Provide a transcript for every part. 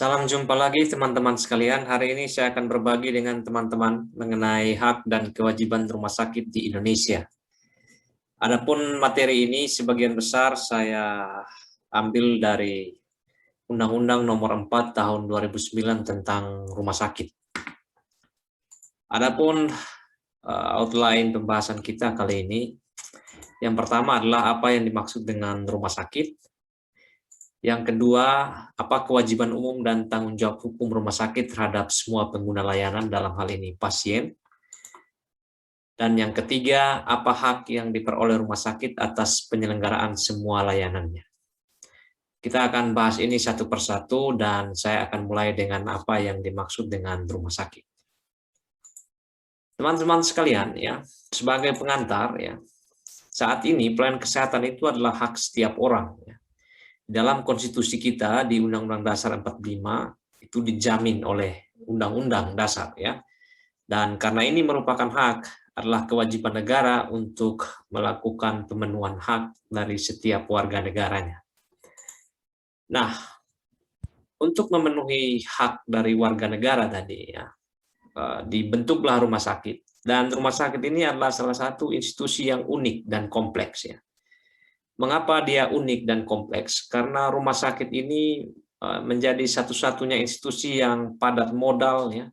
Salam jumpa lagi teman-teman sekalian. Hari ini saya akan berbagi dengan teman-teman mengenai hak dan kewajiban rumah sakit di Indonesia. Adapun materi ini sebagian besar saya ambil dari Undang-Undang Nomor 4 Tahun 2009 tentang rumah sakit. Adapun outline pembahasan kita kali ini, yang pertama adalah apa yang dimaksud dengan rumah sakit. Yang kedua, apa kewajiban umum dan tanggung jawab hukum rumah sakit terhadap semua pengguna layanan, dalam hal ini pasien. Dan yang ketiga, apa hak yang diperoleh rumah sakit atas penyelenggaraan semua layanannya. Kita akan bahas ini satu persatu dan saya akan mulai dengan apa yang dimaksud dengan rumah sakit. Teman-teman sekalian, ya, sebagai pengantar, ya, saat ini pelayanan kesehatan itu adalah hak setiap orang, ya. Dalam konstitusi kita di Undang-Undang Dasar 45 itu dijamin oleh Undang-Undang Dasar, ya. Dan karena ini merupakan hak, adalah kewajiban negara untuk melakukan pemenuhan hak dari setiap warga negaranya. Nah, untuk memenuhi hak dari warga negara tadi, ya, dibentuklah rumah sakit. Dan rumah sakit ini adalah salah satu institusi yang unik dan kompleks, ya. Mengapa dia unik dan kompleks? Karena rumah sakit ini menjadi satu-satunya institusi yang padat modal, ya.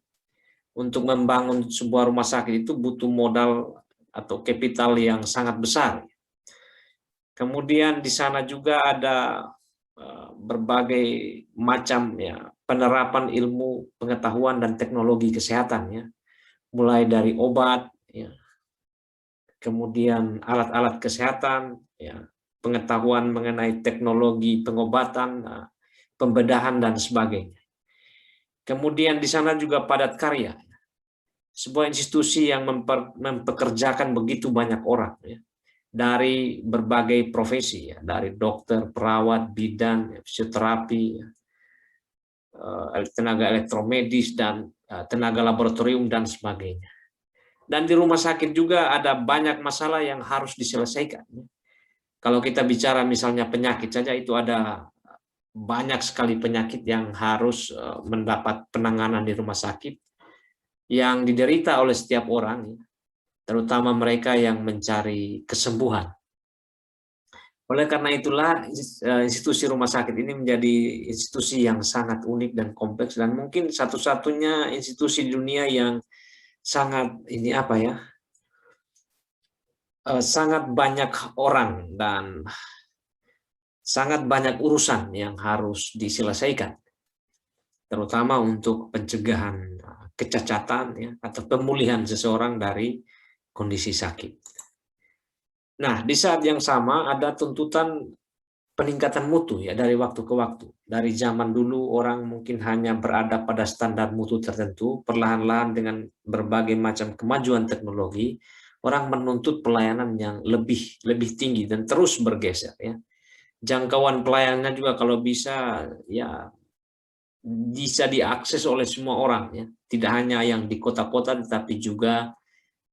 Untuk membangun sebuah rumah sakit itu butuh modal atau kapital yang sangat besar. Kemudian di sana juga ada berbagai macam, ya, penerapan ilmu pengetahuan dan teknologi kesehatan, ya. Mulai dari obat, ya, kemudian alat-alat kesehatan, ya, pengetahuan mengenai teknologi pengobatan, pembedahan, dan sebagainya. Kemudian di sana juga padat karya, sebuah institusi yang mempekerjakan begitu banyak orang, ya, dari berbagai profesi, ya, dari dokter, perawat, bidan, fisioterapi, ya, tenaga elektromedis, dan tenaga laboratorium, dan sebagainya. Dan di rumah sakit juga ada banyak masalah yang harus diselesaikan. Kalau kita bicara misalnya penyakit saja, itu ada banyak sekali penyakit yang harus mendapat penanganan di rumah sakit yang diderita oleh setiap orang, terutama mereka yang mencari kesembuhan. Oleh karena itulah institusi rumah sakit ini menjadi institusi yang sangat unik dan kompleks, dan mungkin satu-satunya institusi di dunia yang sangat sangat banyak orang dan sangat banyak urusan yang harus diselesaikan, terutama untuk pencegahan kecacatan, ya, atau pemulihan seseorang dari kondisi sakit. Nah, di saat yang sama ada tuntutan peningkatan mutu, ya, dari waktu ke waktu. Dari zaman dulu orang mungkin hanya berada pada standar mutu tertentu, perlahan-lahan dengan berbagai macam kemajuan teknologi, orang menuntut pelayanan yang lebih tinggi dan terus bergeser, ya. Jangkauan pelayanannya juga kalau bisa, ya, bisa diakses oleh semua orang, ya. Tidak hanya yang di kota-kota tetapi juga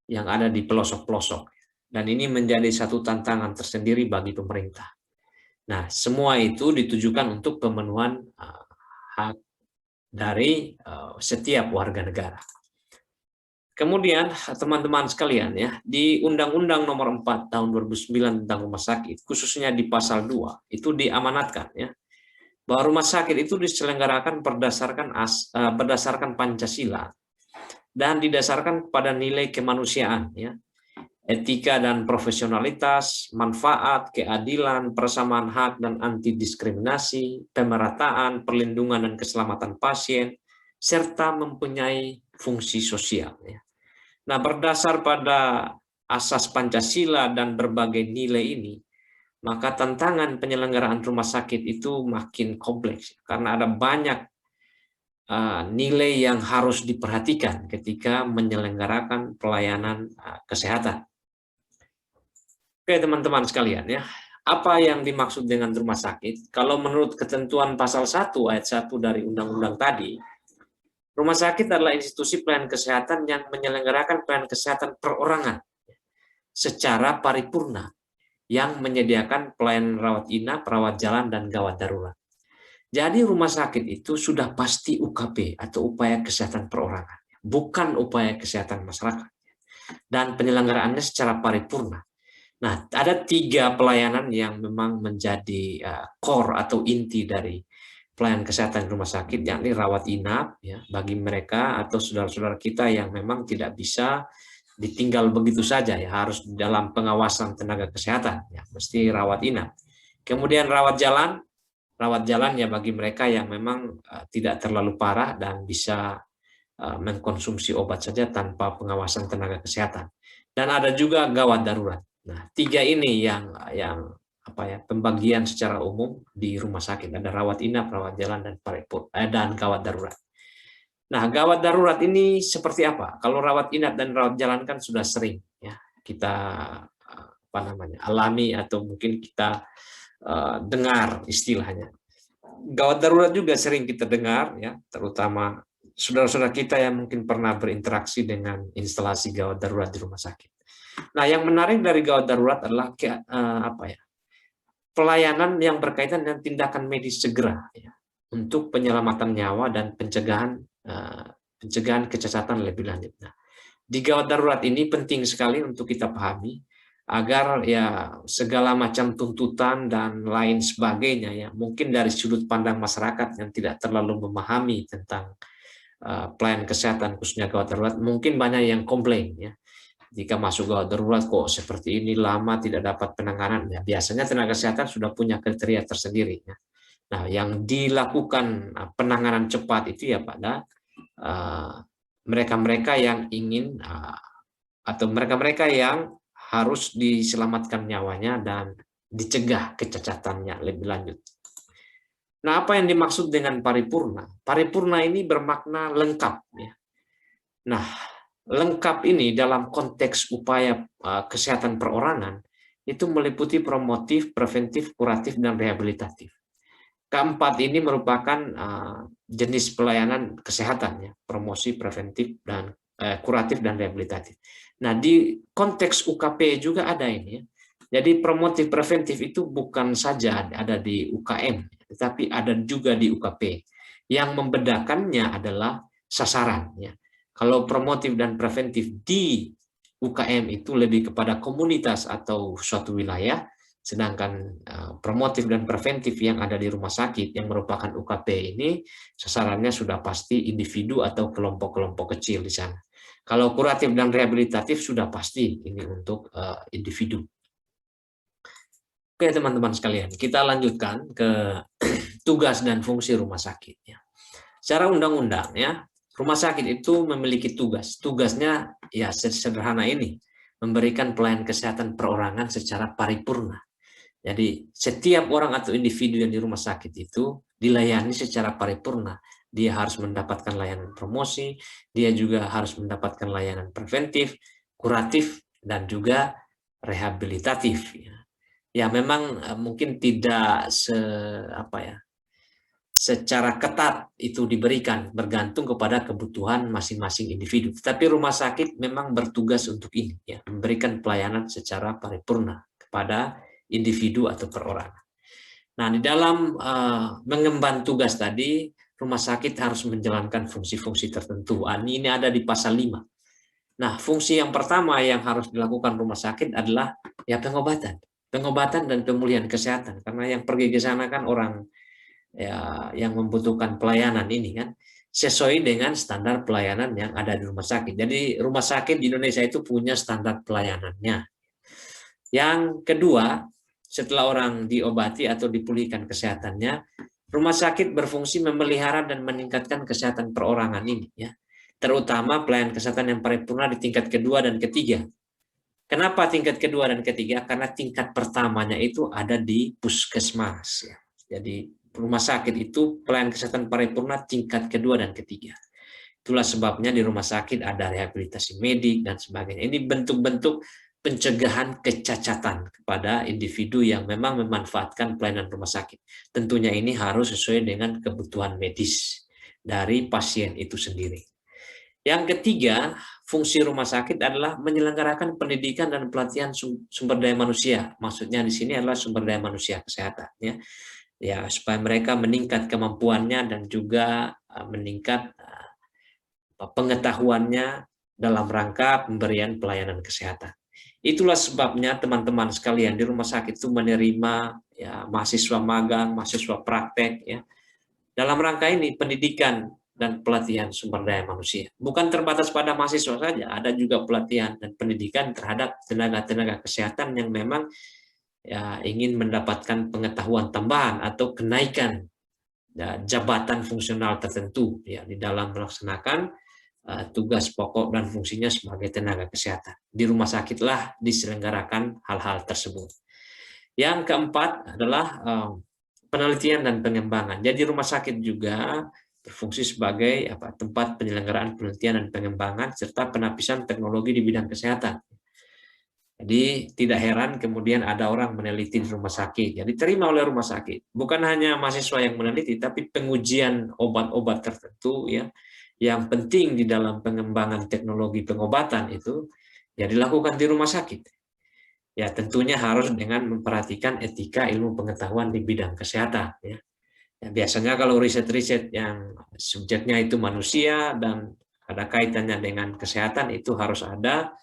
yang ada di pelosok-pelosok. Dan ini menjadi satu tantangan tersendiri bagi pemerintah. Nah, semua itu ditujukan untuk pemenuhan hak dari setiap warga negara. Kemudian teman-teman sekalian, ya, di Undang-Undang Nomor 4 Tahun 2009 tentang rumah sakit, khususnya di pasal 2, itu diamanatkan, ya, bahwa rumah sakit itu diselenggarakan berdasarkan Pancasila dan didasarkan pada nilai kemanusiaan, ya, etika dan profesionalitas, manfaat, keadilan, persamaan hak dan anti diskriminasi, pemerataan, perlindungan dan keselamatan pasien, serta mempunyai fungsi sosial, ya. Nah, berdasar pada asas Pancasila dan berbagai nilai ini, maka tantangan penyelenggaraan rumah sakit itu makin kompleks karena ada banyak nilai yang harus diperhatikan ketika menyelenggarakan pelayanan kesehatan. Oke, teman-teman sekalian, ya, apa yang dimaksud dengan rumah sakit? Kalau menurut ketentuan pasal 1 ayat 1 dari undang-undang tadi, rumah sakit adalah institusi pelayanan kesehatan yang menyelenggarakan pelayanan kesehatan perorangan secara paripurna, yang menyediakan pelayanan rawat inap, rawat jalan, dan gawat darurat. Jadi rumah sakit itu sudah pasti UKP atau upaya kesehatan perorangan, bukan upaya kesehatan masyarakat. Dan penyelenggaraannya secara paripurna. Nah, ada 3 pelayanan yang memang menjadi core atau inti dari pelayanan kesehatan di rumah sakit, yakni rawat inap ya, bagi mereka atau saudara-saudara kita yang memang tidak bisa ditinggal begitu saja ya, harus dalam pengawasan tenaga kesehatan ya, mesti rawat inap. Kemudian rawat jalan ya bagi mereka yang memang tidak terlalu parah dan bisa mengkonsumsi obat saja tanpa pengawasan tenaga kesehatan. Dan ada juga gawat darurat. Nah, 3 ini yang pembagian secara umum di rumah sakit, ada rawat inap, rawat jalan, dan gawat darurat. Nah, gawat darurat ini seperti apa? Kalau rawat inap dan rawat jalan kan sudah sering ya kita alami atau mungkin kita dengar istilahnya. Gawat darurat juga sering kita dengar ya, terutama saudara-saudara kita yang mungkin pernah berinteraksi dengan instalasi gawat darurat di rumah sakit. Nah, yang menarik dari gawat darurat adalah pelayanan yang berkaitan dengan tindakan medis segera ya, untuk penyelamatan nyawa dan pencegahan kecacatan lebih lanjut. Nah, di gawat darurat ini penting sekali untuk kita pahami agar ya segala macam tuntutan dan lain sebagainya ya, mungkin dari sudut pandang masyarakat yang tidak terlalu memahami tentang pelayanan kesehatan khususnya gawat darurat, mungkin banyak yang komplain ya, jika masuk gawat darurat kok seperti ini, lama, tidak dapat penanganan ya. Biasanya tenaga kesehatan sudah punya kriteria tersendiri ya. Nah, yang dilakukan penanganan cepat itu ya pada mereka-mereka yang ingin atau mereka-mereka yang harus diselamatkan nyawanya dan dicegah kecacatannya lebih lanjut. Nah, apa yang dimaksud dengan paripurna? Paripurna ini bermakna lengkap ya. Nah, lengkap ini dalam konteks upaya kesehatan perorangan itu meliputi promotif, preventif, kuratif, dan rehabilitatif. Keempat ini merupakan jenis pelayanan kesehatan ya, promosi, preventif, dan kuratif dan rehabilitatif. Nah, di konteks UKP juga ada ini ya. Jadi promotif preventif itu bukan saja ada di UKM, tetapi ada juga di UKP. Yang membedakannya adalah sasaran ya. Kalau promotif dan preventif di UKM itu lebih kepada komunitas atau suatu wilayah, sedangkan promotif dan preventif yang ada di rumah sakit yang merupakan UKP ini sasarannya sudah pasti individu atau kelompok-kelompok kecil di sana. Kalau kuratif dan rehabilitatif sudah pasti ini untuk individu. Oke teman-teman sekalian, kita lanjutkan ke tugas dan fungsi rumah sakit. Ya. Secara undang-undang ya, rumah sakit itu memiliki tugas. Tugasnya ya sederhana ini, memberikan pelayanan kesehatan perorangan secara paripurna. Jadi setiap orang atau individu yang di rumah sakit itu dilayani secara paripurna. Dia harus mendapatkan layanan promosi, dia juga harus mendapatkan layanan preventif, kuratif, dan juga rehabilitatif. Ya memang mungkin tidak secara ketat itu diberikan, bergantung kepada kebutuhan masing-masing individu. Tapi rumah sakit memang bertugas untuk ini, ya, memberikan pelayanan secara paripurna kepada individu atau perorangan. Nah, di dalam mengemban tugas tadi, rumah sakit harus menjalankan fungsi-fungsi tertentu. Ini ada di pasal 5. Nah, fungsi yang pertama yang harus dilakukan rumah sakit adalah ya pengobatan dan pemulihan kesehatan. Karena yang pergi ke sana kan orang ya yang membutuhkan pelayanan ini kan sesuai dengan standar pelayanan yang ada di rumah sakit. Jadi rumah sakit di Indonesia itu punya standar pelayanannya. Yang kedua, setelah orang diobati atau dipulihkan kesehatannya, rumah sakit berfungsi memelihara dan meningkatkan kesehatan perorangan ini, ya, terutama pelayanan kesehatan yang paripurna di tingkat kedua dan ketiga. Kenapa tingkat kedua dan ketiga? Karena tingkat pertamanya itu ada di puskesmas. Ya. Jadi rumah sakit itu pelayanan kesehatan paripurna tingkat kedua dan ketiga. Itulah sebabnya di rumah sakit ada rehabilitasi medik dan sebagainya. Ini bentuk-bentuk pencegahan kecacatan kepada individu yang memang memanfaatkan pelayanan rumah sakit. Tentunya ini harus sesuai dengan kebutuhan medis dari pasien itu sendiri. Yang ketiga, fungsi rumah sakit adalah menyelenggarakan pendidikan dan pelatihan sumber daya manusia. Maksudnya di sini adalah sumber daya manusia kesehatan. Ya. ya supaya mereka meningkat kemampuannya dan juga meningkat pengetahuannya dalam rangka pemberian pelayanan kesehatan. Itulah sebabnya teman-teman sekalian di rumah sakit itu menerima ya mahasiswa magang, mahasiswa praktek ya. Dalam rangka ini pendidikan dan pelatihan sumber daya manusia. Bukan terbatas pada mahasiswa saja, ada juga pelatihan dan pendidikan terhadap tenaga-tenaga kesehatan yang memang ya, ingin mendapatkan pengetahuan tambahan atau kenaikan ya, jabatan fungsional tertentu ya di dalam melaksanakan tugas pokok dan fungsinya sebagai tenaga kesehatan. Di rumah sakitlah diselenggarakan hal-hal tersebut. Yang keempat adalah penelitian dan pengembangan. Jadi rumah sakit juga berfungsi sebagai tempat penyelenggaraan penelitian dan pengembangan serta penapisan teknologi di bidang kesehatan. Jadi tidak heran kemudian ada orang meneliti di rumah sakit. Jadi diterima oleh rumah sakit. Bukan hanya mahasiswa yang meneliti, tapi pengujian obat-obat tertentu ya yang penting di dalam pengembangan teknologi pengobatan itu ya dilakukan di rumah sakit. Ya tentunya harus dengan memperhatikan etika ilmu pengetahuan di bidang kesehatan. Ya. Ya, biasanya kalau riset-riset yang subjeknya itu manusia dan ada kaitannya dengan kesehatan itu harus ada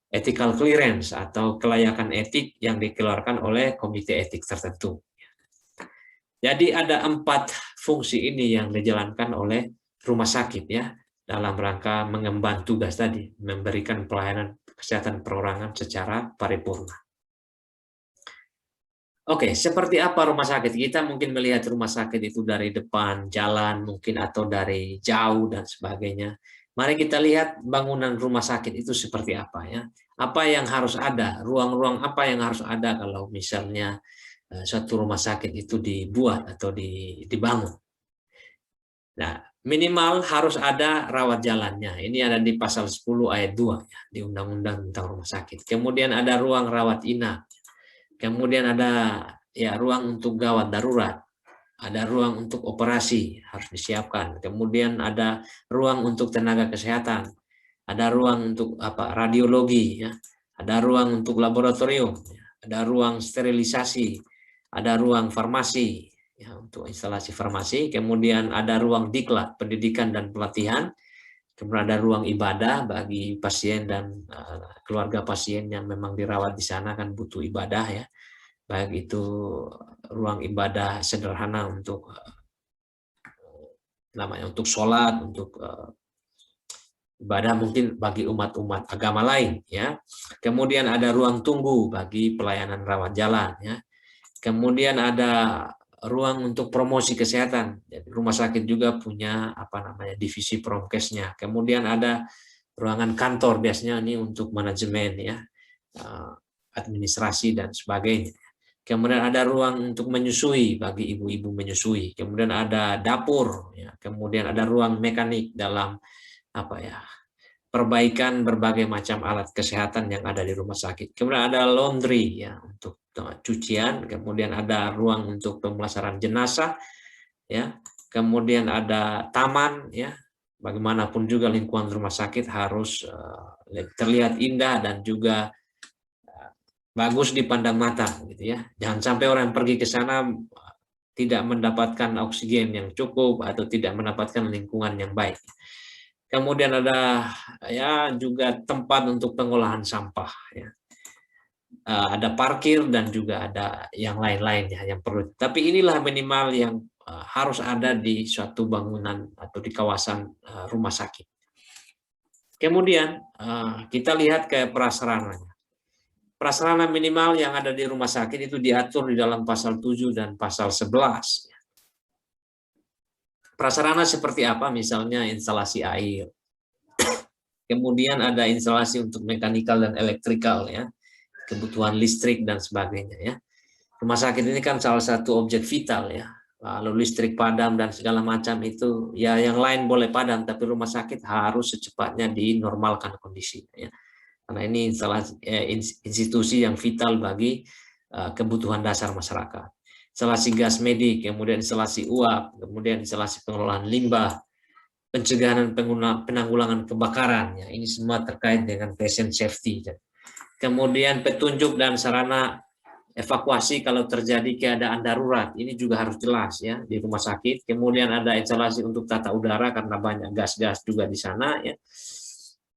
ethical clearance atau kelayakan etik yang dikeluarkan oleh komite etik tertentu. Jadi ada 4 fungsi ini yang dijalankan oleh rumah sakit ya dalam rangka mengemban tugas tadi, memberikan pelayanan kesehatan perorangan secara paripurna. Oke, seperti apa rumah sakit? Kita mungkin melihat rumah sakit itu dari depan jalan mungkin atau dari jauh dan sebagainya. Mari kita lihat bangunan rumah sakit itu seperti apa ya. Apa yang harus ada, ruang-ruang apa yang harus ada kalau misalnya suatu rumah sakit itu dibuat atau dibangun. Nah, minimal harus ada rawat jalannya. Ini ada di pasal 10 ayat 2 ya, di Undang-Undang tentang Rumah Sakit. Kemudian ada ruang rawat inap. Kemudian ada ya ruang untuk gawat darurat. Ada ruang untuk operasi harus disiapkan. Kemudian ada ruang untuk tenaga kesehatan. Ada ruang untuk radiologi ya. Ada ruang untuk laboratorium, ada ruang sterilisasi, ada ruang farmasi ya untuk instalasi farmasi, kemudian ada ruang diklat, pendidikan dan pelatihan. Kemudian ada ruang ibadah bagi pasien dan keluarga pasien yang memang dirawat di sana kan butuh ibadah ya. Baik itu ruang ibadah sederhana untuk untuk sholat, untuk ibadah mungkin bagi umat-umat agama lain ya. Kemudian ada ruang tunggu bagi pelayanan rawat jalan ya. Kemudian ada ruang untuk promosi kesehatan. Jadi rumah sakit juga punya divisi promkesnya. Kemudian ada ruangan kantor biasanya ini untuk manajemen ya, administrasi dan sebagainya. Kemudian ada ruang untuk menyusui bagi ibu-ibu menyusui. Kemudian ada dapur ya. Kemudian ada ruang mekanik dalam perbaikan berbagai macam alat kesehatan yang ada di rumah sakit. Kemudian ada laundry ya untuk cucian, kemudian ada ruang untuk pemulasaran jenazah ya. Kemudian ada taman ya. Bagaimanapun juga lingkungan rumah sakit harus terlihat indah dan juga bagus dipandang mata gitu ya. Jangan sampai orang yang pergi ke sana tidak mendapatkan oksigen yang cukup atau tidak mendapatkan lingkungan yang baik. Kemudian ada ya juga tempat untuk pengolahan sampah ya. Ada parkir dan juga ada yang lain-lainnya yang perlu. Tapi inilah minimal yang harus ada di suatu bangunan atau di kawasan rumah sakit. Kemudian kita lihat ke prasarananya. Prasarana minimal yang ada di rumah sakit itu diatur di dalam pasal 7 dan pasal 11. Prasarana seperti apa? Misalnya instalasi air. Kemudian ada instalasi untuk mekanikal dan elektrikal ya. Kebutuhan listrik dan sebagainya ya. Rumah sakit ini kan salah satu objek vital ya. Lalu listrik padam dan segala macam itu ya, yang lain boleh padam tapi rumah sakit harus secepatnya dinormalkan kondisinya ya. Karena ini institusi yang vital bagi kebutuhan dasar masyarakat. Instalasi gas medik, kemudian instalasi uap, kemudian instalasi pengelolaan limbah, pencegahan dan penanggulangan kebakaran. Ya, ini semua terkait dengan patient safety. Kemudian petunjuk dan sarana evakuasi kalau terjadi keadaan darurat, ini juga harus jelas ya di rumah sakit. Kemudian ada instalasi untuk tata udara karena banyak gas-gas juga di sana ya.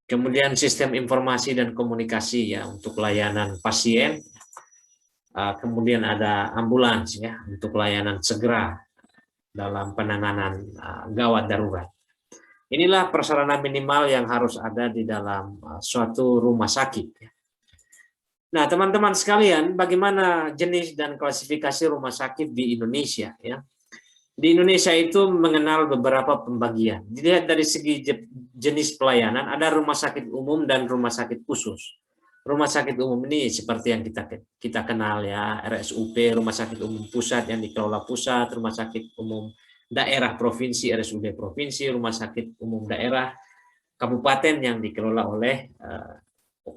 Kemudian sistem informasi dan komunikasi ya untuk layanan pasien. Kemudian ada ambulans ya untuk layanan segera dalam penanganan gawat darurat. Inilah prasarana minimal yang harus ada di dalam suatu rumah sakit. Nah, teman-teman sekalian, bagaimana jenis dan klasifikasi rumah sakit di Indonesia? Ya, di Indonesia itu mengenal beberapa pembagian. Dilihat dari segi jenis pelayanan, ada rumah sakit umum dan rumah sakit khusus. Rumah sakit umum ini seperti yang kita kenal ya, RSUP, Rumah Sakit Umum Pusat yang dikelola pusat, Rumah Sakit Umum Daerah Provinsi, RSUD Provinsi, Rumah Sakit Umum Daerah Kabupaten yang dikelola oleh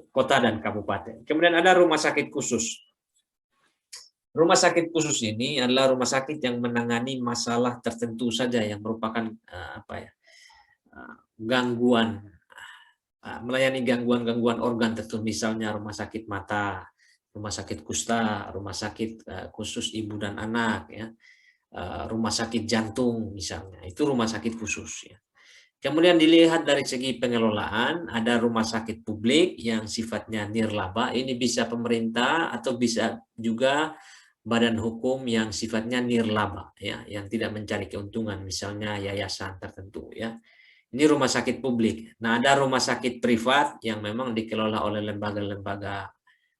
kota dan kabupaten. Kemudian ada rumah sakit khusus. Rumah sakit khusus ini adalah rumah sakit yang menangani masalah tertentu saja yang merupakan gangguan, melayani gangguan-gangguan organ tertentu, misalnya rumah sakit mata, rumah sakit kusta, rumah sakit khusus ibu dan anak, ya, rumah sakit jantung misalnya, itu rumah sakit khusus. Ya. Kemudian dilihat dari segi pengelolaan, ada rumah sakit publik yang sifatnya nirlaba, ini bisa pemerintah atau bisa juga badan hukum yang sifatnya nirlaba, ya, yang tidak mencari keuntungan, misalnya yayasan tertentu, ya. Ini rumah sakit publik. Nah, ada rumah sakit privat yang memang dikelola oleh lembaga-lembaga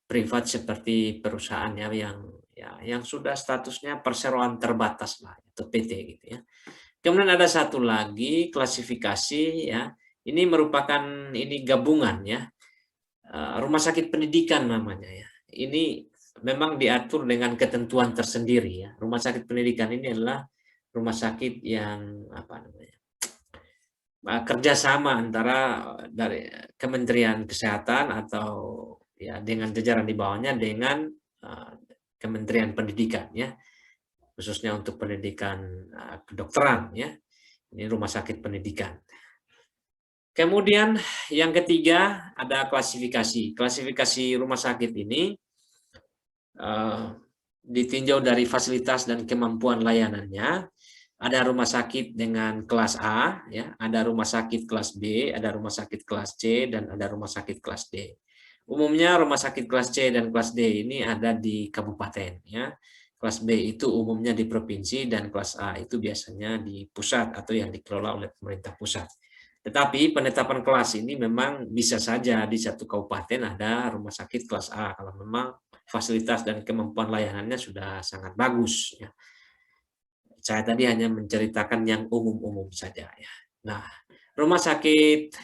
privat seperti perusahaan yang sudah statusnya perseroan terbatas lah, atau PT gitu ya. Kemudian ada satu lagi klasifikasi ya. Ini merupakan gabungan ya. Rumah sakit pendidikan namanya ya. Ini memang diatur dengan ketentuan tersendiri ya. Rumah sakit pendidikan ini adalah rumah sakit yang kerjasama antara dari Kementerian Kesehatan atau ya dengan jajaran di bawahnya dengan Kementerian Pendidikan ya, khususnya untuk pendidikan kedokteran ya. Ini rumah sakit pendidikan. Kemudian yang ketiga ada klasifikasi. Klasifikasi rumah sakit ini ditinjau dari fasilitas dan kemampuan layanannya. Ada rumah sakit dengan kelas A, ya, ada rumah sakit kelas B, ada rumah sakit kelas C, dan ada rumah sakit kelas D. Umumnya rumah sakit kelas C dan kelas D ini ada di kabupaten, ya. Kelas B itu umumnya di provinsi dan kelas A itu biasanya di pusat atau yang dikelola oleh pemerintah pusat. Tetapi penetapan kelas ini memang bisa saja di satu kabupaten ada rumah sakit kelas A kalau memang fasilitas dan kemampuan layanannya sudah sangat bagus, ya. Saya tadi hanya menceritakan yang umum-umum saja ya. Nah, rumah sakit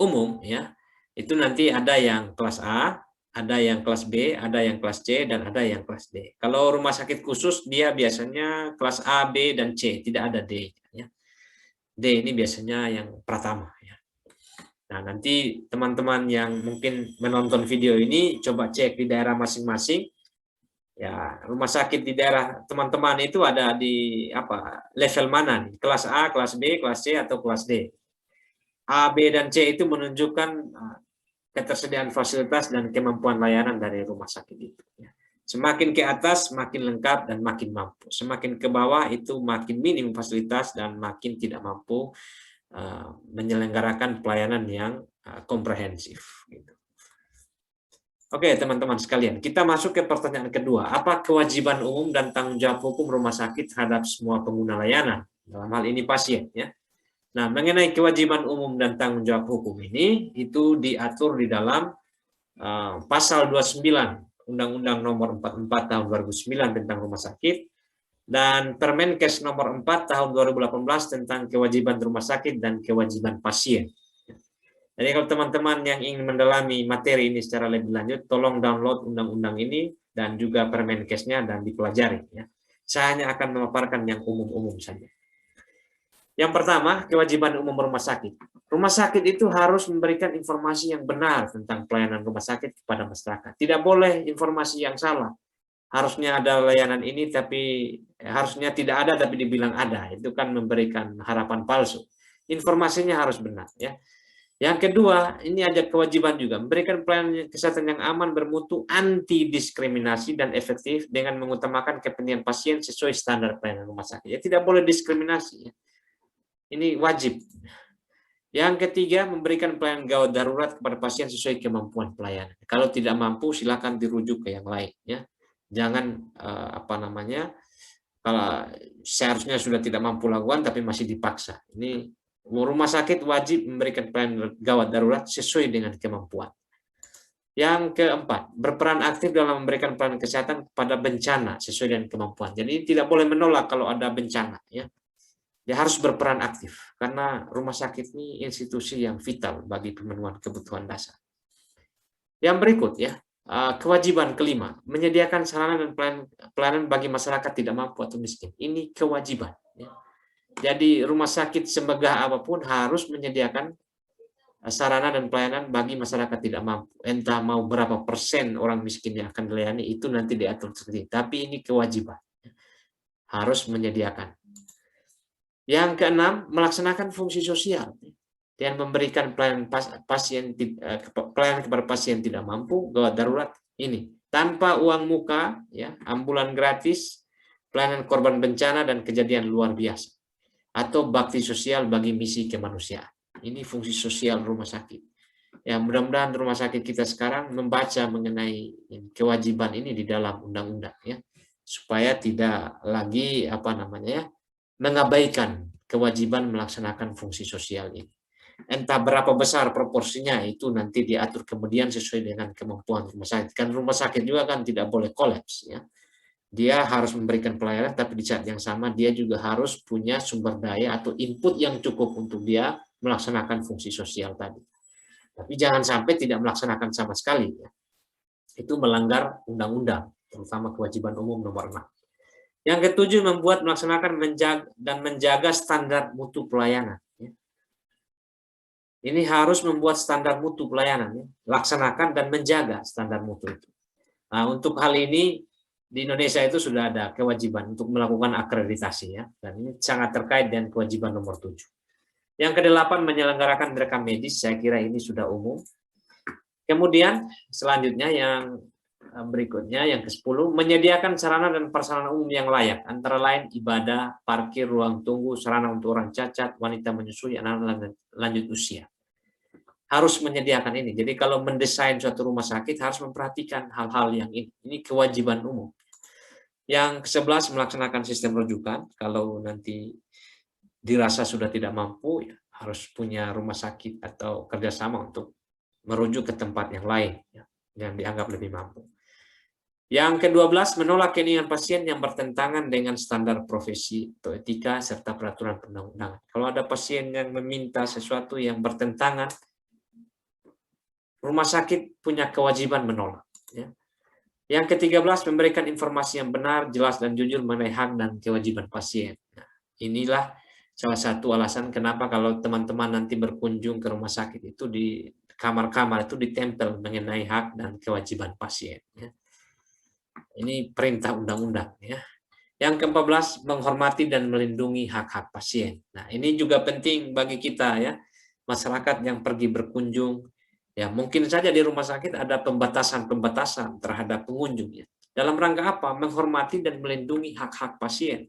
umum ya, itu nanti ada yang kelas A, ada yang kelas B, ada yang kelas C, dan ada yang kelas D. Kalau rumah sakit khusus dia biasanya kelas A, B, dan C, tidak ada D ya. D ini biasanya yang pertama ya. Nah, nanti teman-teman yang mungkin menonton video ini coba cek di daerah masing-masing. Ya, rumah sakit di daerah teman-teman itu ada di level mana nih? Kelas A, kelas B, kelas C, atau kelas D? A, B, dan C itu menunjukkan ketersediaan fasilitas dan kemampuan layanan dari rumah sakit itu. Semakin ke atas, makin lengkap dan makin mampu. Semakin ke bawah itu makin minim fasilitas dan makin tidak mampu menyelenggarakan pelayanan yang komprehensif. Gitu. Oke, teman-teman sekalian, kita masuk ke pertanyaan kedua. Apa kewajiban umum dan tanggung jawab hukum rumah sakit terhadap semua pengguna layanan? Dalam hal ini pasien. Ya. Nah, mengenai kewajiban umum dan tanggung jawab hukum ini, itu diatur di dalam pasal 29 Undang-Undang nomor 44 tahun 2009 tentang rumah sakit, dan Permenkes nomor 4 tahun 2018 tentang kewajiban rumah sakit dan kewajiban pasien. Jadi kalau teman-teman yang ingin mendalami materi ini secara lebih lanjut, tolong download undang-undang ini dan juga Permenkesnya dan dipelajari. Ya. Saya hanya akan memaparkan yang umum-umum saja. Yang pertama, kewajiban umum rumah sakit. Rumah sakit itu harus memberikan informasi yang benar tentang pelayanan rumah sakit kepada masyarakat. Tidak boleh informasi yang salah. Harusnya ada layanan ini, tapi harusnya tidak ada, tapi dibilang ada. Itu kan memberikan harapan palsu. Informasinya harus benar. Ya. Yang kedua, ini ada kewajiban juga memberikan pelayanan kesehatan yang aman, bermutu, anti diskriminasi dan efektif dengan mengutamakan kepentingan pasien sesuai standar pelayanan rumah sakit. Ya, tidak boleh diskriminasi. Ya. Ini wajib. Yang ketiga, memberikan pelayanan gawat darurat kepada pasien sesuai kemampuan pelayanan. Kalau tidak mampu, silakan dirujuk ke yang lain. Ya. Jangan kalau seharusnya sudah tidak mampu lakukan tapi masih dipaksa. Ini rumah sakit wajib memberikan pelayanan gawat darurat sesuai dengan kemampuan. Yang keempat, berperan aktif dalam memberikan pelayanan kesehatan pada bencana sesuai dengan kemampuan. Jadi tidak boleh menolak kalau ada bencana. Ya. Dia harus berperan aktif karena rumah sakit ini institusi yang vital bagi pemenuhan kebutuhan dasar. Yang berikut ya, kewajiban kelima, menyediakan sarana dan pelayanan bagi masyarakat tidak mampu atau miskin. Ini kewajiban. Ya. Jadi rumah sakit semegah apapun harus menyediakan sarana dan pelayanan bagi masyarakat tidak mampu. Entah mau berapa persen orang miskin yang akan dilayani, itu nanti diatur sendiri. Tapi ini kewajiban. Harus menyediakan. Yang keenam, melaksanakan fungsi sosial. Dan memberikan pelayanan kepada pasien tidak mampu, gawat darurat ini. Tanpa uang muka, ya, ambulan gratis, pelayanan korban bencana dan kejadian luar biasa. Atau bakti sosial bagi misi kemanusiaan. Ini fungsi sosial rumah sakit. Ya, mudah-mudahan rumah sakit kita sekarang membaca mengenai kewajiban ini di dalam undang-undang ya, supaya tidak lagi mengabaikan kewajiban melaksanakan fungsi sosial ini. Entah berapa besar proporsinya itu nanti diatur kemudian sesuai dengan kemampuan rumah sakit. Kan rumah sakit juga kan tidak boleh kolaps ya. Dia harus memberikan pelayanan, tapi di saat yang sama dia juga harus punya sumber daya atau input yang cukup untuk dia melaksanakan fungsi sosial tadi. Tapi jangan sampai tidak melaksanakan sama sekali. Ya. Itu melanggar undang-undang, terutama kewajiban umum nomor 6. Yang ketujuh, membuat, melaksanakan, menjaga standar mutu pelayanan. Ya. Ini harus membuat standar mutu pelayanan. Ya. Laksanakan dan menjaga standar mutu itu. Nah, untuk hal ini, di Indonesia itu sudah ada kewajiban untuk melakukan akreditasi ya, dan ini sangat terkait dengan kewajiban nomor 7. Yang ke-8, menyelenggarakan rekam medis, saya kira ini sudah umum. Kemudian selanjutnya yang berikutnya yang ke-10, menyediakan sarana dan prasarana umum yang layak, antara lain ibadah, parkir, ruang tunggu, sarana untuk orang cacat, wanita menyusui, anak-anak lanjut usia. Harus menyediakan ini. Jadi kalau mendesain suatu rumah sakit harus memperhatikan hal-hal yang ini. Ini kewajiban umum. Yang ke-11, melaksanakan sistem rujukan. Kalau nanti dirasa sudah tidak mampu, ya, harus punya rumah sakit atau kerjasama untuk merujuk ke tempat yang lain, ya, yang dianggap lebih mampu. Yang ke-12, menolak keinginan pasien yang bertentangan dengan standar profesi atau etika serta peraturan perundang-undangan. Kalau ada pasien yang meminta sesuatu yang bertentangan, rumah sakit punya kewajiban menolak. Ya. Yang ke-13, memberikan informasi yang benar, jelas, dan jujur mengenai hak dan kewajiban pasien. Nah, inilah salah satu alasan kenapa kalau teman-teman nanti berkunjung ke rumah sakit itu di kamar-kamar itu ditempel mengenai hak dan kewajiban pasien. Ya. Ini perintah undang-undang. Ya. Yang ke-14, menghormati dan melindungi hak-hak pasien. Nah, ini juga penting bagi kita ya, masyarakat yang pergi berkunjung. Ya, mungkin saja di rumah sakit ada pembatasan-pembatasan terhadap pengunjung. Ya. Dalam rangka apa? Menghormati dan melindungi hak-hak pasien.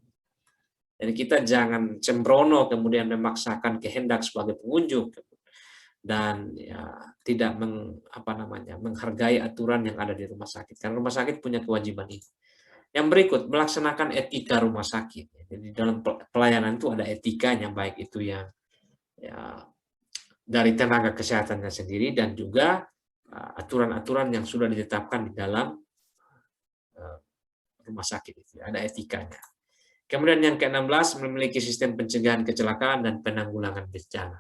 Jadi kita jangan sembrono kemudian memaksakan kehendak sebagai pengunjung dan ya, tidak menghargai aturan yang ada di rumah sakit. Karena rumah sakit punya kewajiban itu. Yang berikut, melaksanakan etika rumah sakit. Jadi dalam pelayanan itu ada etikanya, baik itu yang ya, dari tenaga kesehatannya sendiri dan juga aturan-aturan yang sudah ditetapkan di dalam rumah sakit itu. Ada etikanya. Kemudian yang ke-16, memiliki sistem pencegahan kecelakaan dan penanggulangan bencana.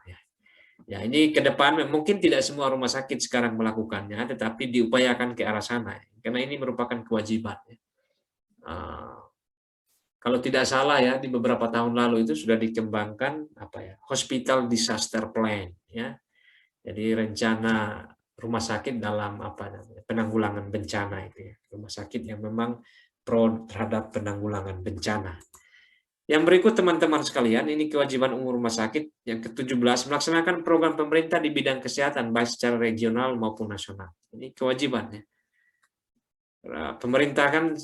Ya, ini ke depan mungkin tidak semua rumah sakit sekarang melakukannya, tetapi diupayakan ke arah sana. Karena ini merupakan kewajiban. Kalau tidak salah ya, di beberapa tahun lalu itu sudah dikembangkan hospital disaster plan ya. Jadi rencana rumah sakit dalam penanggulangan bencana itu ya. Rumah sakit yang memang pro terhadap penanggulangan bencana. Yang berikut teman-teman sekalian, ini kewajiban umum rumah sakit yang ke-17, melaksanakan program pemerintah di bidang kesehatan baik secara regional maupun nasional. Ini kewajibannya. Pemerintah kan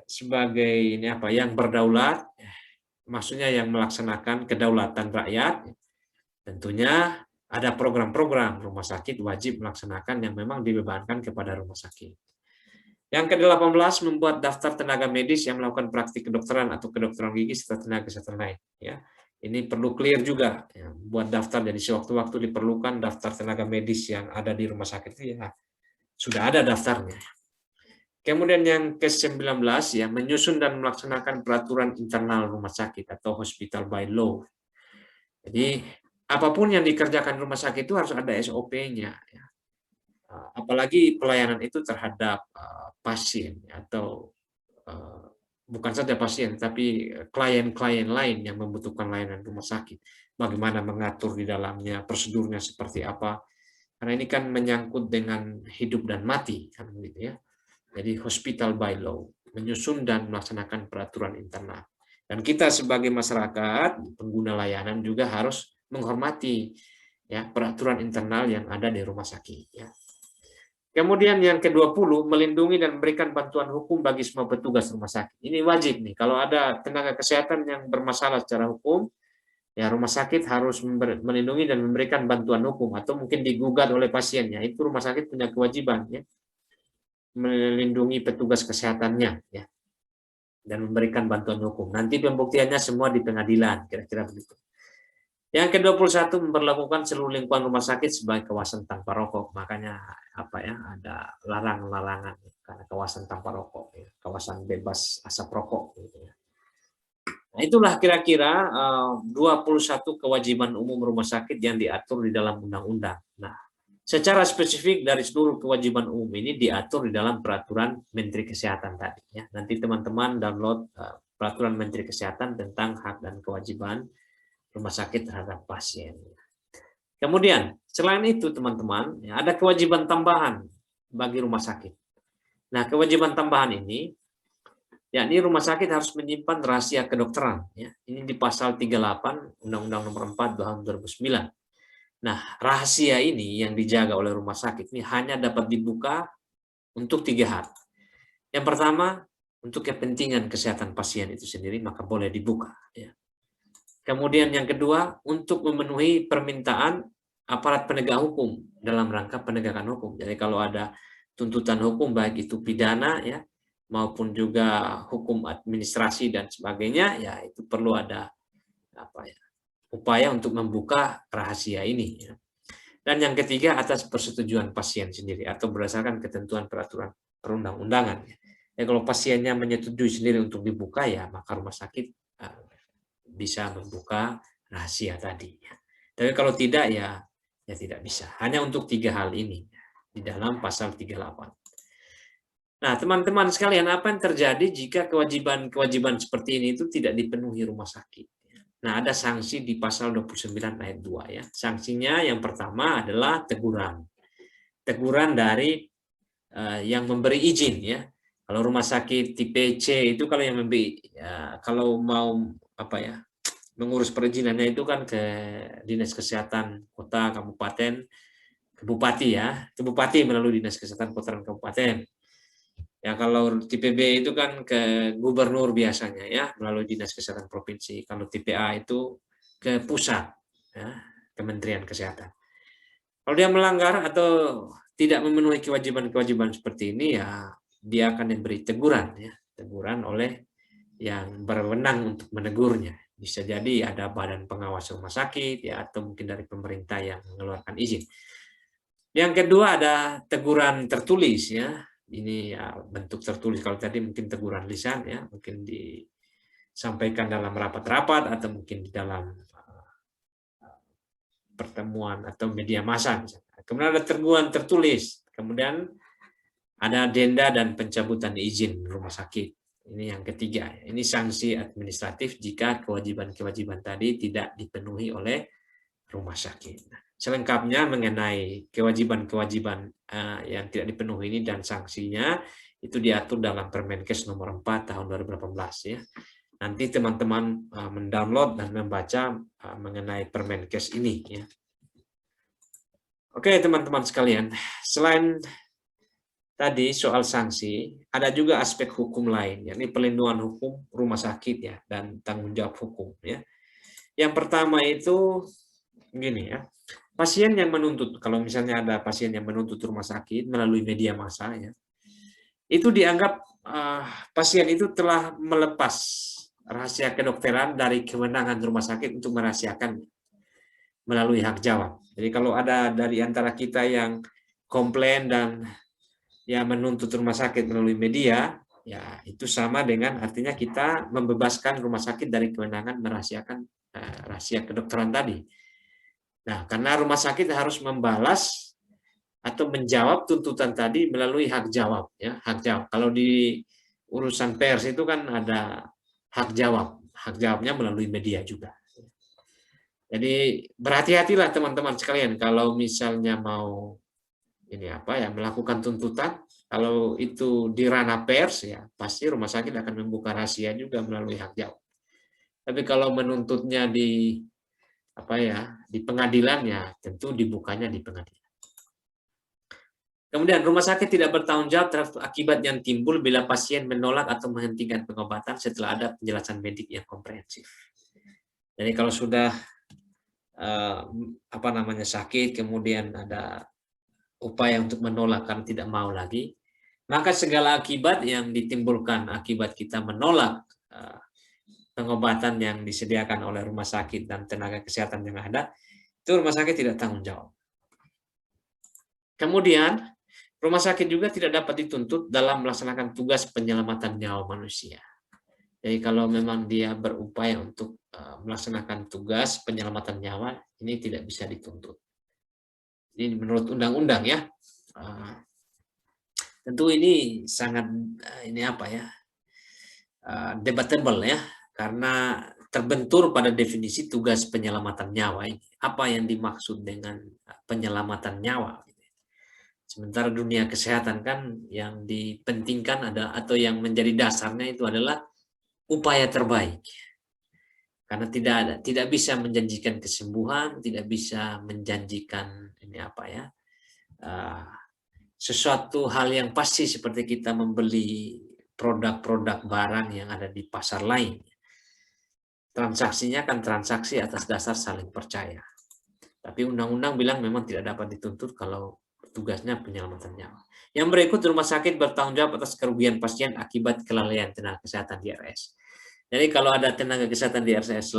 sebagai ini apa yang berdaulat, maksudnya yang melaksanakan kedaulatan rakyat, tentunya ada program-program rumah sakit wajib melaksanakan yang memang dibebankan kepada rumah sakit. Yang ke-18, membuat daftar tenaga medis yang melakukan praktik kedokteran atau kedokteran gigi serta tenaga kesehatan lain. Ya, ini perlu clear juga. Ya, buat daftar, jadi sewaktu-waktu diperlukan daftar tenaga medis yang ada di rumah sakit itu ya sudah ada daftarnya. Kemudian yang ke-19 ya, menyusun dan melaksanakan peraturan internal rumah sakit atau hospital by law. Jadi apapun yang dikerjakan rumah sakit itu harus ada SOP-nya. Ya. Apalagi pelayanan itu terhadap pasien atau bukan saja pasien, tapi klien-klien lain yang membutuhkan layanan rumah sakit. Bagaimana mengatur di dalamnya, prosedurnya seperti apa. Karena ini kan menyangkut dengan hidup dan mati, kan gitu ya. Jadi hospital by law, menyusun dan melaksanakan peraturan internal. Dan kita sebagai masyarakat, pengguna layanan juga harus menghormati ya peraturan internal yang ada di rumah sakit. Ya. Kemudian yang ke-20, melindungi dan memberikan bantuan hukum bagi semua petugas rumah sakit. Ini wajib nih, kalau ada tenaga kesehatan yang bermasalah secara hukum, ya rumah sakit harus melindungi dan memberikan bantuan hukum, atau mungkin digugat oleh pasiennya, itu rumah sakit punya kewajiban ya, melindungi petugas kesehatannya ya, dan memberikan bantuan hukum. Nanti pembuktiannya semua di pengadilan, kira-kira begitu. Yang ke-21, memperlakukan seluruh lingkungan rumah sakit sebagai kawasan tanpa rokok. Makanya apa ya, ada larangan-larangan karena kawasan tanpa rokok, ya, kawasan bebas asap rokok. Gitu ya. Nah, itulah kira-kira 21 kewajiban umum rumah sakit yang diatur di dalam undang-undang. Nah, secara spesifik dari seluruh kewajiban umum ini diatur di dalam peraturan Menteri Kesehatan tadi. Ya. Nanti teman-teman download peraturan Menteri Kesehatan tentang hak dan kewajiban rumah sakit terhadap pasien. Kemudian, selain itu teman-teman, ya, ada kewajiban tambahan bagi rumah sakit. Nah, kewajiban tambahan ini, yakni rumah sakit harus menyimpan rahasia kedokteran. Ya. Ini di pasal 38 Undang-Undang Nomor 4 Tahun 2009. Nah, rahasia ini yang dijaga oleh rumah sakit ini hanya dapat dibuka untuk 3 hal. Yang pertama, untuk kepentingan kesehatan pasien itu sendiri, maka boleh dibuka. Ya. Kemudian yang kedua, untuk memenuhi permintaan aparat penegak hukum dalam rangka penegakan hukum. Jadi kalau ada tuntutan hukum, baik itu pidana ya, maupun juga hukum administrasi dan sebagainya, ya itu perlu ada apa ya, upaya untuk membuka rahasia ini. Ya. Dan yang ketiga, atas persetujuan pasien sendiri atau berdasarkan ketentuan peraturan perundang-undangan. Ya, kalau pasiennya menyetujui sendiri untuk dibuka, ya maka rumah sakit bisa membuka rahasia tadi. Tapi kalau tidak ya tidak bisa. Hanya untuk 3 hal ini di dalam pasal 38. Nah, teman-teman sekalian, apa yang terjadi jika kewajiban-kewajiban seperti ini itu tidak dipenuhi rumah sakit? Nah, ada sanksi di pasal 29 ayat 2 ya. Sanksinya yang pertama adalah teguran. Teguran dari yang memberi izin ya. Kalau rumah sakit tipe C itu kalau yang memberi kalau mau apa ya, mengurus perizinannya itu kan ke Dinas Kesehatan Kota, Kabupaten, ke Bupati ya. Ke Bupati melalui Dinas Kesehatan Kota dan Kabupaten. Ya kalau tipe B itu kan ke Gubernur biasanya ya, melalui Dinas Kesehatan Provinsi. Kalau tipe A itu ke pusat, ya, Kementerian Kesehatan. Kalau dia melanggar atau tidak memenuhi kewajiban-kewajiban seperti ini, ya dia akan diberi teguran, ya, teguran oleh yang berwenang untuk menegurnya. Bisa jadi ada badan pengawas rumah sakit, ya, atau mungkin dari pemerintah yang mengeluarkan izin. Yang kedua ada teguran tertulis, ya. Ini ya bentuk tertulis. Kalau tadi mungkin teguran lisan, ya, mungkin disampaikan dalam rapat-rapat atau mungkin di dalam pertemuan atau media massa. Kemudian ada teguran tertulis. Kemudian ada denda dan pencabutan izin rumah sakit. Ini yang ketiga. Ini sanksi administratif jika kewajiban-kewajiban tadi tidak dipenuhi oleh rumah sakit. Selengkapnya mengenai kewajiban-kewajiban yang tidak dipenuhi ini dan sanksinya itu diatur dalam Permenkes nomor 4 tahun 2018 ya. nanti teman-teman mendownload dan membaca mengenai Permenkes ini ya. Oke teman-teman sekalian, selain tadi soal sanksi, ada juga aspek hukum lain, yakni pelindungan hukum rumah sakit ya dan tanggung jawab hukum ya. Yang pertama itu gini ya, pasien yang menuntut, kalau misalnya ada pasien yang menuntut rumah sakit melalui media massa ya, itu dianggap pasien itu telah melepas rahasia kedokteran dari kewenangan rumah sakit untuk merahasiakan melalui hak jawab. Jadi kalau ada dari antara kita yang komplain dan ya menuntut rumah sakit melalui media, ya itu sama dengan artinya kita membebaskan rumah sakit dari kewenangan merahasiakan rahasia kedokteran tadi. Nah, karena rumah sakit harus membalas atau menjawab tuntutan tadi melalui hak jawab, ya hak jawab. Kalau di urusan pers itu kan ada hak jawabnya melalui media juga. Jadi berhati-hatilah teman-teman sekalian kalau misalnya mau ini apa ya melakukan tuntutan, kalau itu di ranah pers ya pasti rumah sakit akan membuka rahasia juga melalui hak jawab. Tapi kalau menuntutnya di apa ya di pengadilan ya tentu dibukanya di pengadilan. Kemudian rumah sakit tidak bertanggung jawab terhadap akibat yang timbul bila pasien menolak atau menghentikan pengobatan setelah ada penjelasan medik yang komprehensif. Jadi kalau sudah apa namanya sakit kemudian ada upaya untuk menolak karena tidak mau lagi, maka segala akibat yang ditimbulkan akibat kita menolak pengobatan yang disediakan oleh rumah sakit dan tenaga kesehatan yang ada, itu rumah sakit tidak tanggung jawab. Kemudian, rumah sakit juga tidak dapat dituntut dalam melaksanakan tugas penyelamatan nyawa manusia. Jadi kalau memang dia berupaya untuk melaksanakan tugas penyelamatan nyawa, ini tidak bisa dituntut. Ini menurut undang-undang ya. Tentu ini sangat ini apa ya debatable ya karena terbentur pada definisi tugas penyelamatan nyawa ini. Apa yang dimaksud dengan penyelamatan nyawa? Sementara dunia kesehatan kan yang dipentingkan ada atau yang menjadi dasarnya itu adalah upaya terbaik. Karena tidak bisa menjanjikan kesembuhan, tidak bisa menjanjikan ini apa ya sesuatu hal yang pasti seperti kita membeli produk-produk barang yang ada di pasar lain. Transaksinya kan transaksi atas dasar saling percaya. Tapi undang-undang bilang memang tidak dapat dituntut kalau tugasnya penyelamatan nyawa. Yang berikut, rumah sakit bertanggung jawab atas kerugian pasien akibat kelalaian tenaga kesehatan di RS. Jadi kalau ada tenaga kesehatan di RS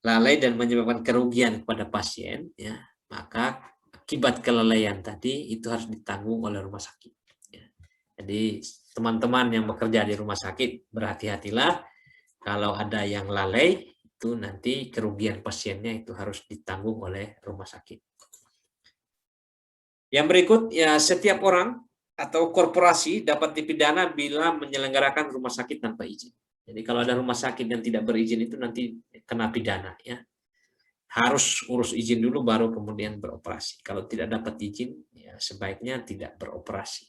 lalai dan menyebabkan kerugian kepada pasien, ya maka akibat kelalaian tadi itu harus ditanggung oleh rumah sakit. Ya. Jadi teman-teman yang bekerja di rumah sakit berhati-hatilah kalau ada yang lalai itu nanti kerugian pasiennya itu harus ditanggung oleh rumah sakit. Yang berikut ya setiap orang atau korporasi dapat dipidana bila menyelenggarakan rumah sakit tanpa izin. Jadi kalau ada rumah sakit yang tidak berizin itu nanti kena pidana ya. Harus urus izin dulu baru kemudian beroperasi. Kalau tidak dapat izin ya sebaiknya tidak beroperasi.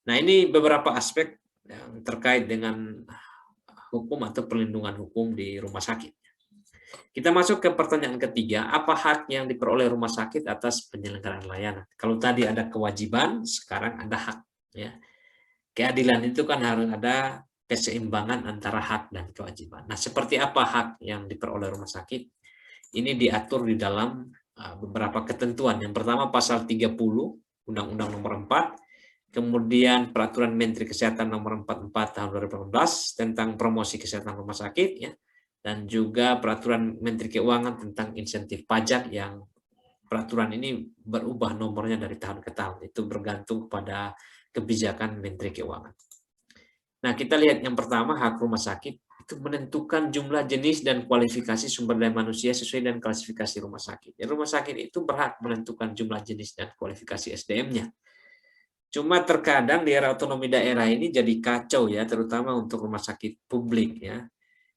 Nah, ini beberapa aspek yang terkait dengan hukum atau perlindungan hukum di rumah sakit. Kita masuk ke pertanyaan ketiga, apa hak yang diperoleh rumah sakit atas penyelenggaraan layanan? Kalau tadi ada kewajiban, sekarang ada hak. Ya. Keadilan itu kan harus ada keseimbangan antara hak dan kewajiban. Nah, seperti apa hak yang diperoleh rumah sakit? Ini diatur di dalam beberapa ketentuan. Yang pertama pasal 30 Undang-Undang Nomor 4, kemudian Peraturan Menteri Kesehatan Nomor 44 Tahun 2018 tentang promosi kesehatan rumah sakit, ya, dan juga Peraturan Menteri Keuangan tentang insentif pajak yang peraturan ini berubah nomornya dari tahun ke tahun. Itu bergantung pada kebijakan Menteri Keuangan. Nah, kita lihat yang pertama, hak rumah sakit itu menentukan jumlah jenis dan kualifikasi sumber daya manusia sesuai dengan klasifikasi rumah sakit. Ya, rumah sakit itu berhak menentukan jumlah jenis dan kualifikasi SDM-nya. Cuma terkadang di era otonomi daerah ini jadi kacau ya, terutama untuk rumah sakit publik ya.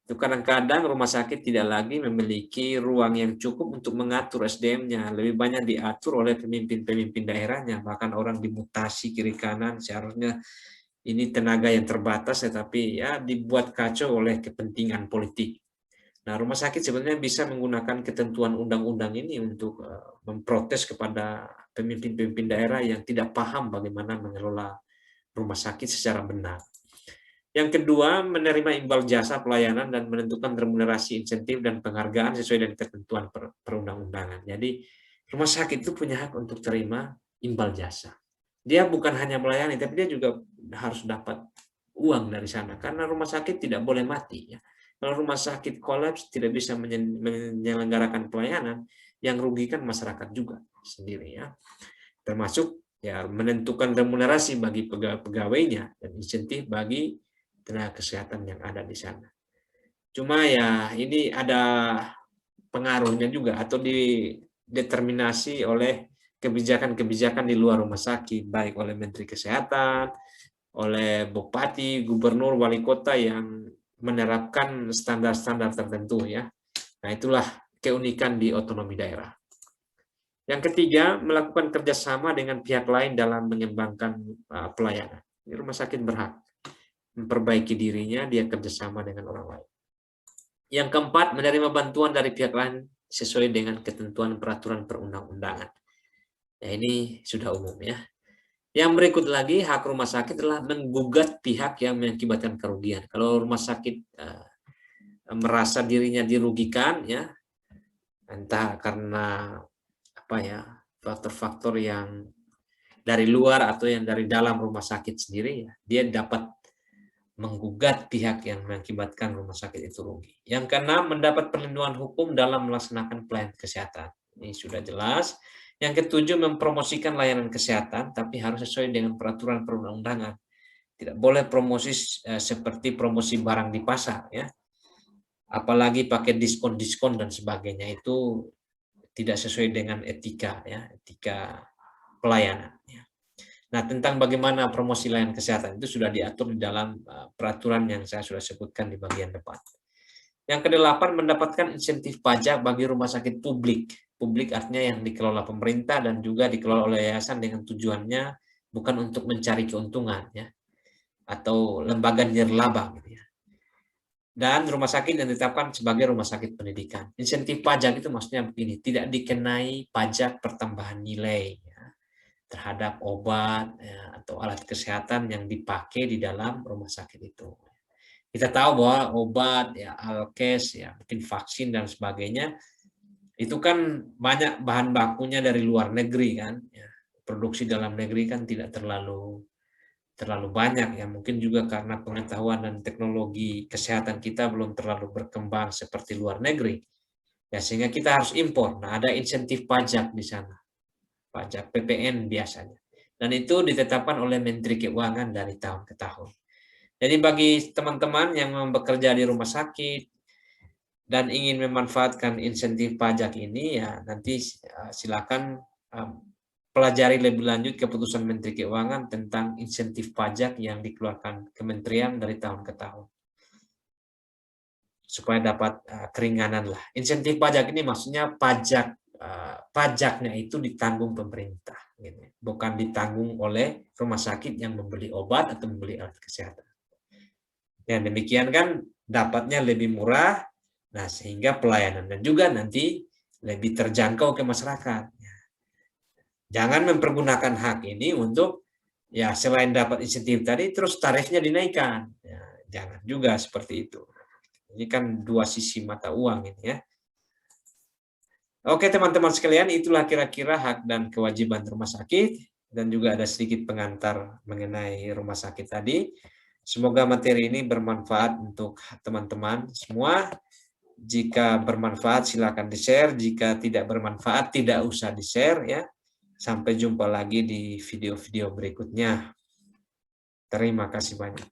Itu kadang-kadang rumah sakit tidak lagi memiliki ruang yang cukup untuk mengatur SDM-nya. Lebih banyak diatur oleh pemimpin-pemimpin daerahnya. Bahkan orang dimutasi kiri kanan seharusnya ini tenaga yang terbatas, tetapi ya dibuat kacau oleh kepentingan politik. Nah, rumah sakit sebenarnya bisa menggunakan ketentuan undang-undang ini untuk memprotes kepada pemimpin-pemimpin daerah yang tidak paham bagaimana mengelola rumah sakit secara benar. Yang kedua, menerima imbal jasa pelayanan dan menentukan remunerasi, insentif, dan penghargaan sesuai dengan ketentuan perundang-undangan. Jadi, rumah sakit itu punya hak untuk terima imbal jasa. Dia bukan hanya melayani, tapi dia juga harus dapat uang dari sana. Karena rumah sakit tidak boleh mati. Ya. Kalau rumah sakit kolaps, tidak bisa menyelenggarakan pelayanan, yang rugikan masyarakat juga sendiri. Ya. Termasuk ya menentukan remunerasi bagi pegawainya dan insentif bagi tenaga kesehatan yang ada di sana. Cuma ya ini ada pengaruhnya juga atau dideterminasi oleh kebijakan-kebijakan di luar rumah sakit, baik oleh Menteri Kesehatan, oleh Bupati, Gubernur, Wali Kota yang menerapkan standar-standar tertentu ya. Nah itulah keunikan di otonomi daerah. Yang ketiga, melakukan kerjasama dengan pihak lain dalam mengembangkan pelayanan. Rumah sakit berhak memperbaiki dirinya, dia kerjasama dengan orang lain. Yang keempat, menerima bantuan dari pihak lain sesuai dengan ketentuan peraturan perundang-undangan. Nah, ini sudah umum ya. Yang berikut lagi, hak rumah sakit adalah menggugat pihak yang mengakibatkan kerugian. Kalau rumah sakit merasa dirinya dirugikan, ya, entah karena faktor-faktor yang dari luar atau yang dari dalam rumah sakit sendiri, ya, dia dapat menggugat pihak yang mengakibatkan rumah sakit itu rugi. Yang keenam, mendapat perlindungan hukum dalam melaksanakan pelayanan kesehatan. Ini sudah jelas. Yang ketujuh, mempromosikan layanan kesehatan, tapi harus sesuai dengan peraturan perundang-undangan. Tidak boleh promosi seperti promosi barang di pasar, ya. Apalagi pakai diskon-diskon dan sebagainya, itu tidak sesuai dengan etika, ya, etika pelayanan. Ya. Nah, tentang bagaimana promosi layanan kesehatan itu sudah diatur di dalam peraturan yang saya sudah sebutkan di bagian depan. Yang kedelapan, mendapatkan insentif pajak bagi rumah sakit publik. Publik artinya yang dikelola pemerintah dan juga dikelola oleh yayasan dengan tujuannya bukan untuk mencari keuntungan, ya, atau lembaga nirlaba, gitu ya. Dan rumah sakit yang ditetapkan sebagai rumah sakit pendidikan. Insentif pajak itu maksudnya begini, tidak dikenai pajak pertambahan nilai terhadap obat ya, atau alat kesehatan yang dipakai di dalam rumah sakit itu. Kita tahu bahwa obat, ya, alkes, ya, mungkin vaksin dan sebagainya, itu kan banyak bahan bakunya dari luar negeri kan. Ya. Produksi dalam negeri kan tidak terlalu banyak ya. Mungkin juga karena pengetahuan dan teknologi kesehatan kita belum terlalu berkembang seperti luar negeri. Ya, sehingga kita harus impor. Nah, ada insentif pajak di sana. Pajak PPN biasanya. Dan itu ditetapkan oleh Menteri Keuangan dari tahun ke tahun. Jadi bagi teman-teman yang bekerja di rumah sakit dan ingin memanfaatkan insentif pajak ini, ya nanti silakan pelajari lebih lanjut keputusan Menteri Keuangan tentang insentif pajak yang dikeluarkan kementerian dari tahun ke tahun. Supaya dapat keringanan lah. Insentif pajak ini maksudnya pajaknya itu ditanggung pemerintah, gitu. Bukan ditanggung oleh rumah sakit yang membeli obat atau membeli alat kesehatan. Ya, demikian kan dapatnya lebih murah, nah sehingga pelayanannya juga nanti lebih terjangkau ke masyarakat. Jangan mempergunakan hak ini untuk ya selain dapat insentif tadi terus tarifnya dinaikkan. Ya, jangan juga seperti itu. Ini kan dua sisi mata uang ini ya. Oke teman-teman sekalian, itulah kira-kira hak dan kewajiban rumah sakit dan juga ada sedikit pengantar mengenai rumah sakit tadi. Semoga materi ini bermanfaat untuk teman-teman semua. Jika bermanfaat silakan di-share, jika tidak bermanfaat tidak usah di-share ya. Sampai jumpa lagi di video-video berikutnya. Terima kasih banyak.